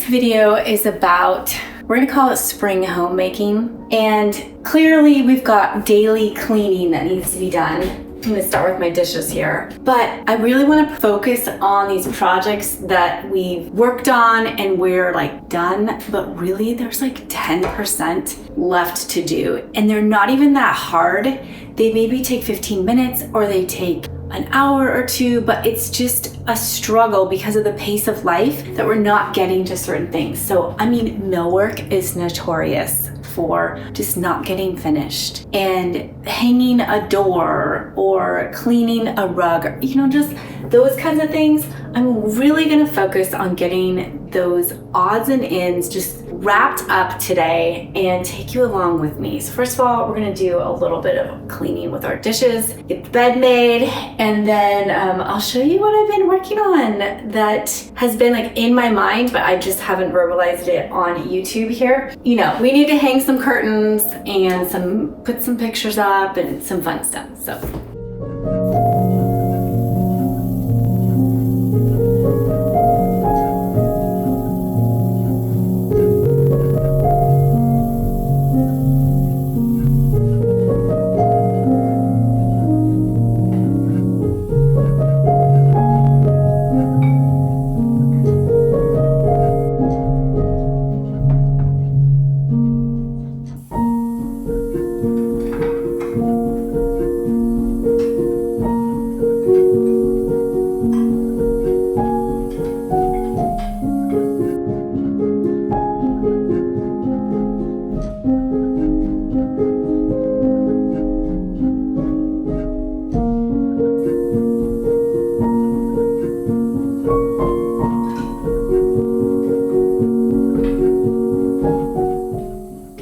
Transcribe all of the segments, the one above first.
video is about, we're gonna call it spring homemaking. And clearly we've got daily cleaning that needs to be done. I'm gonna start with my dishes here. But I really wanna focus on these projects that we've worked on and we're like done, but really there's like 10% left to do. And they're not even that hard. They maybe take 15 minutes or they take an hour or two, but it's just a struggle because of the pace of life that we're not getting to certain things. So, I mean, millwork is notorious for just not getting finished, and hanging a door or cleaning a rug, or, just those kinds of things. I'm really gonna focus on getting those odds and ends just wrapped up today and take you along with me. So first of all, we're gonna do a little bit of cleaning with our dishes, get the bed made, and then I'll show you what I've been working on that has been like in my mind, but I just haven't verbalized it on YouTube here. We need to hang some curtains and put some pictures up and some fun stuff. So.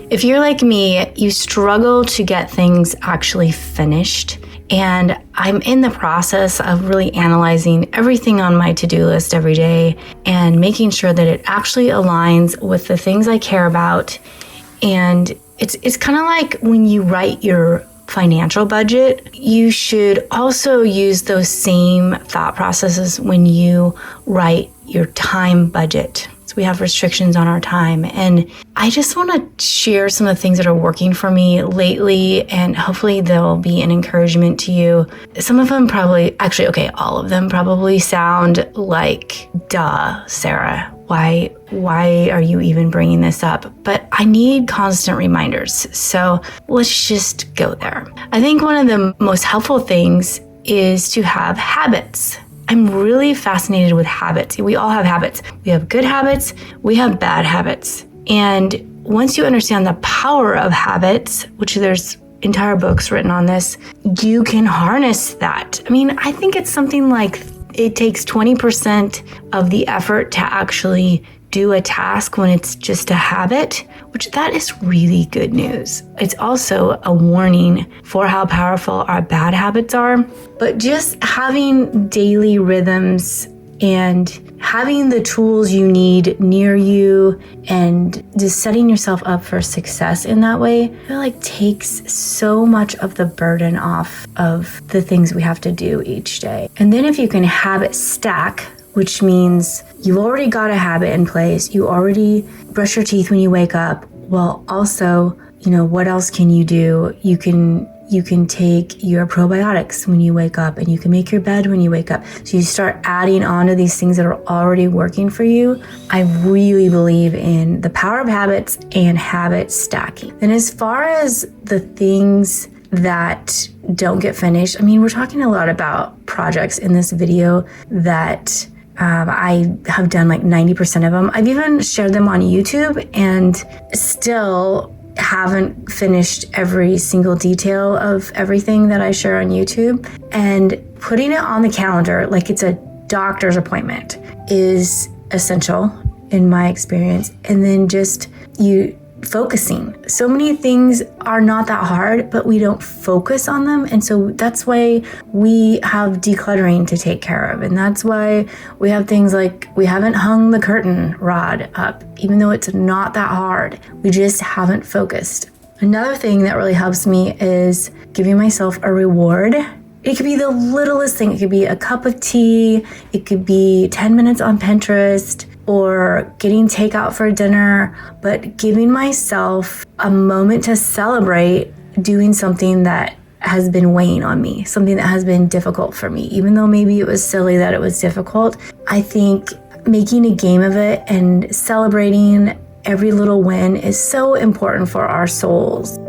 If you're like me, you struggle to get things actually finished. And I'm in the process of really analyzing everything on my to-do list every day and making sure that it actually aligns with the things I care about. And it's kind of like when you write your financial budget, you should also use those same thought processes when you write your time budget. So we have restrictions on our time. And I just want to share some of the things that are working for me lately, and hopefully they'll be an encouragement to you. Some of them all of them probably sound like, duh, Sarah, why are you even bringing this up? But I need constant reminders. So let's just go there. I think one of the most helpful things is to have habits. I'm really fascinated with habits. We all have habits. We have good habits, we have bad habits. And once you understand the power of habits, which there's entire books written on this, you can harness that. I think it's something like it takes 20% of the effort to actually do a task when it's just a habit, which that is really good news. It's also a warning for how powerful our bad habits are. But just having daily rhythms and having the tools you need near you and just setting yourself up for success in that way, I feel like takes so much of the burden off of the things we have to do each day. And then if you can habit stack, which means you've already got a habit in place, you already brush your teeth when you wake up. Well, also, what else can you do? You can take your probiotics when you wake up, and you can make your bed when you wake up. So you start adding on to these things that are already working for you. I really believe in the power of habits and habit stacking. And as far as the things that don't get finished, we're talking a lot about projects in this video that I have done like 90% of them. I've even shared them on YouTube and still haven't finished every single detail of everything that I share on YouTube. And putting it on the calendar like it's a doctor's appointment is essential in my experience. And then just you focusing. So many things are not that hard, but we don't focus on them. And so that's why we have decluttering to take care of. And that's why we have things like we haven't hung the curtain rod up, even though it's not that hard. We just haven't focused. Another thing that really helps me is giving myself a reward. It could be the littlest thing. It could be a cup of tea. It could be 10 minutes on Pinterest. or getting takeout for dinner, but giving myself a moment to celebrate doing something that has been weighing on me, something that has been difficult for me. Even though maybe it was silly that it was difficult, I think making a game of it and celebrating every little win is so important for our souls.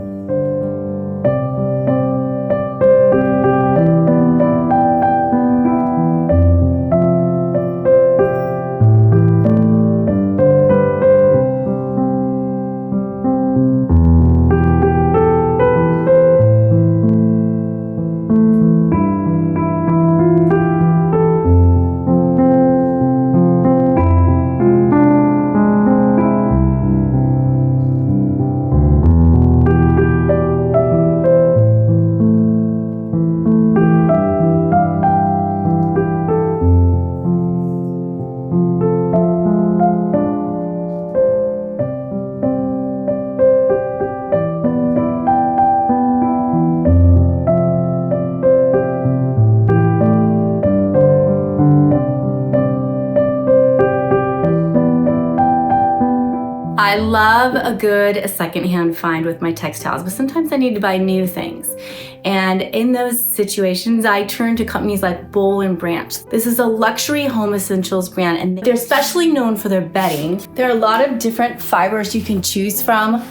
I love a good secondhand find with my textiles, but sometimes I need to buy new things. And in those situations, I turn to companies like Boll & Branch. This is a luxury home essentials brand, and they're especially known for their bedding. There are a lot of different fibers you can choose from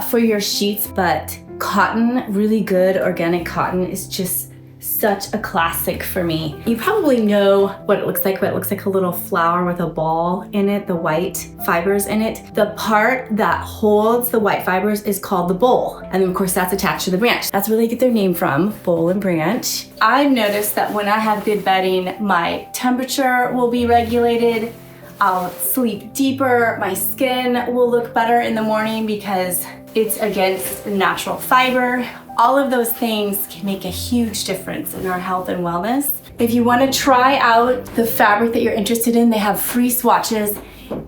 for your sheets, but cotton, really good organic cotton, is just such a classic for me. You probably know what it looks like, but it looks like a little flower with a ball in it, the white fibers in it. The part that holds the white fibers is called the boll. And then of course that's attached to the branch. That's where they get their name from, Boll & Branch. I've noticed that when I have good bedding, my temperature will be regulated. I'll sleep deeper. My skin will look better in the morning because it's against natural fiber. All of those things can make a huge difference in our health and wellness. If you want to try out the fabric that you're interested in, they have free swatches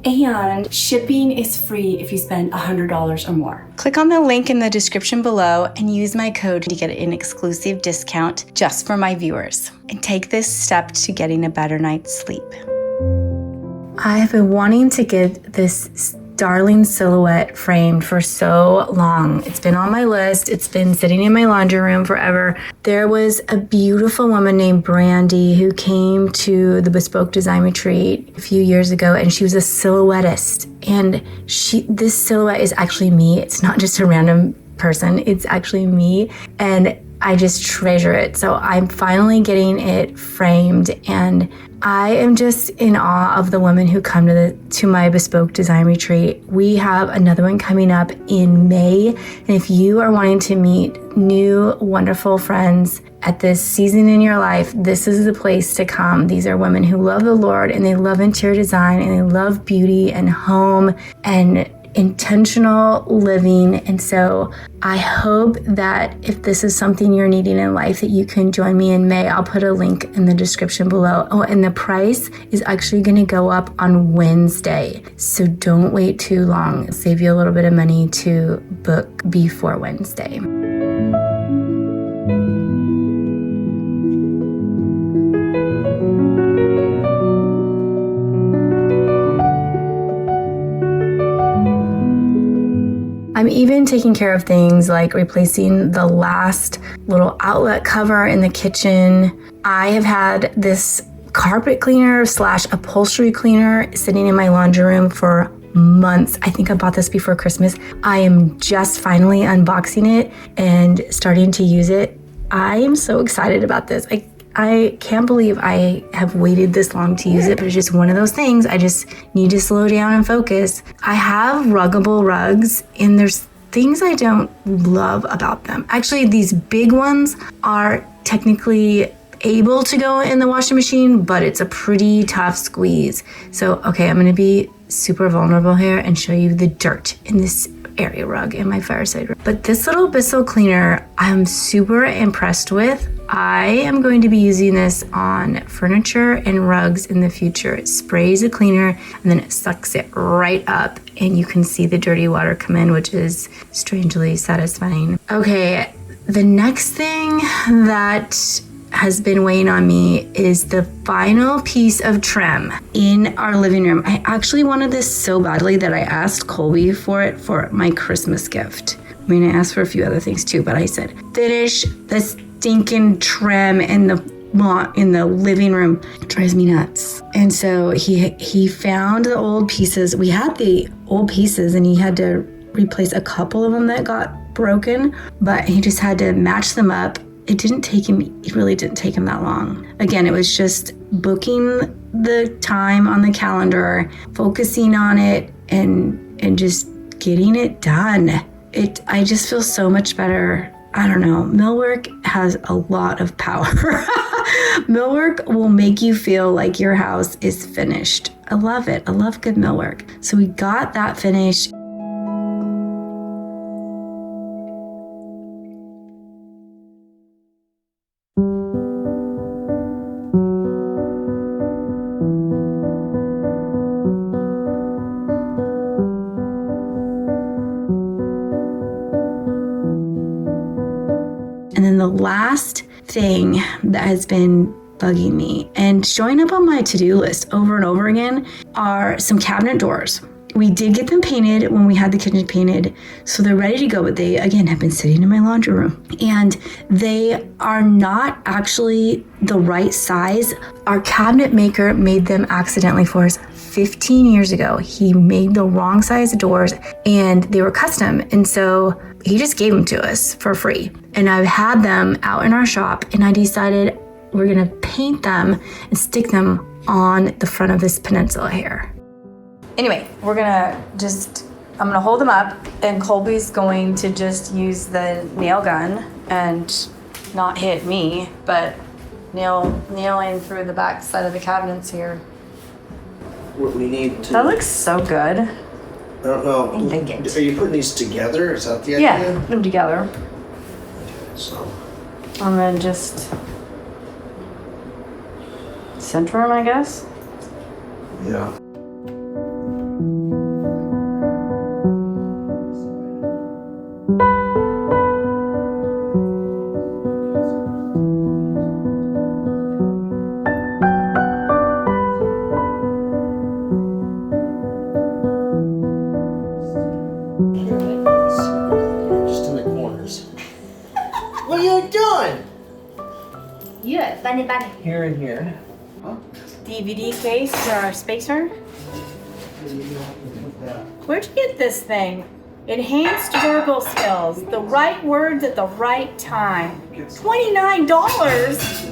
and shipping is free if you spend $100 or more. Click on the link in the description below and use my code to get an exclusive discount just for my viewers. And take this step to getting a better night's sleep. I have been wanting to get this darling silhouette framed for so long. It's been on my list. It's been sitting in my laundry room forever. There was a beautiful woman named Brandy who came to the Bespoke Design Retreat a few years ago, and she was a silhouettist. And this silhouette is actually me. It's not just a random person. It's actually me. And I just treasure it. So I'm finally getting it framed, and I am just in awe of the women who come to my Bespoke Design Retreat. We have another one coming up in May, and if you are wanting to meet new wonderful friends at this season in your life, this is the place to come. These are women who love the Lord, and they love interior design, and they love beauty and home and intentional living. And so I hope that if this is something you're needing in life, that you can join me in May. I'll put a link in the description below. Oh, and the price is actually going to go up on Wednesday, so don't wait too long. It'll save you a little bit of money to book before Wednesday. I'm even taking care of things like replacing the last little outlet cover in the kitchen. I have had this carpet cleaner / upholstery cleaner sitting in my laundry room for months. I think I bought this before Christmas. I am just finally unboxing it and starting to use it. I am so excited about this. I can't believe I have waited this long to use it, but it's just one of those things. I just need to slow down and focus. I have ruggable rugs, and there's things I don't love about them. Actually, these big ones are technically able to go in the washing machine, but it's a pretty tough squeeze. So, okay, I'm gonna be super vulnerable here and show you the dirt in this area rug in my fireside room. But this little Bespoke cleaner, I'm super impressed with. I am going to be using this on furniture and rugs in the future. It sprays a cleaner and then it sucks it right up, and you can see the dirty water come in, which is strangely satisfying. Okay, the next thing that has been weighing on me is the final piece of trim in our living room. I actually wanted this so badly that I asked Colby for it for my Christmas gift. I mean, I asked for a few other things too, but I said, finish the stinking trim in the living room. It drives me nuts. And so he found the old pieces. We had the old pieces and he had to replace a couple of them that got broken, but he just had to match them up. It really didn't take him that long. Again, it was just booking the time on the calendar, focusing on it, and just getting it done. I just feel so much better. I don't know. Millwork has a lot of power. Millwork will make you feel like your house is finished. I love it. I love good millwork. So we got that finished. And then the last thing that has been bugging me and showing up on my to-do list over and over again are some cabinet doors. We did get them painted when we had the kitchen painted, so they're ready to go, but they, again, have been sitting in my laundry room. And they are not actually the right size. Our cabinet maker made them accidentally for us 15 years ago. He made the wrong size doors and they were custom. And so he just gave them to us for free. And I've had them out in our shop and I decided we're gonna paint them and stick them on the front of this peninsula here. Anyway, I'm gonna hold them up and Colby's going to just use the nail gun and not hit me, but nailing through the back side of the cabinets here. What we need to... That looks so good. I don't know. I like it. Are you putting these together? Is that the idea? Yeah, put them together. So... And then just center them, I guess. Yeah. Just in the corners. What are you doing? Bunny. Here and here. Huh? DVD case for our spacer. Where'd you get this thing? Enhanced verbal skills. The right words at the right time. $29?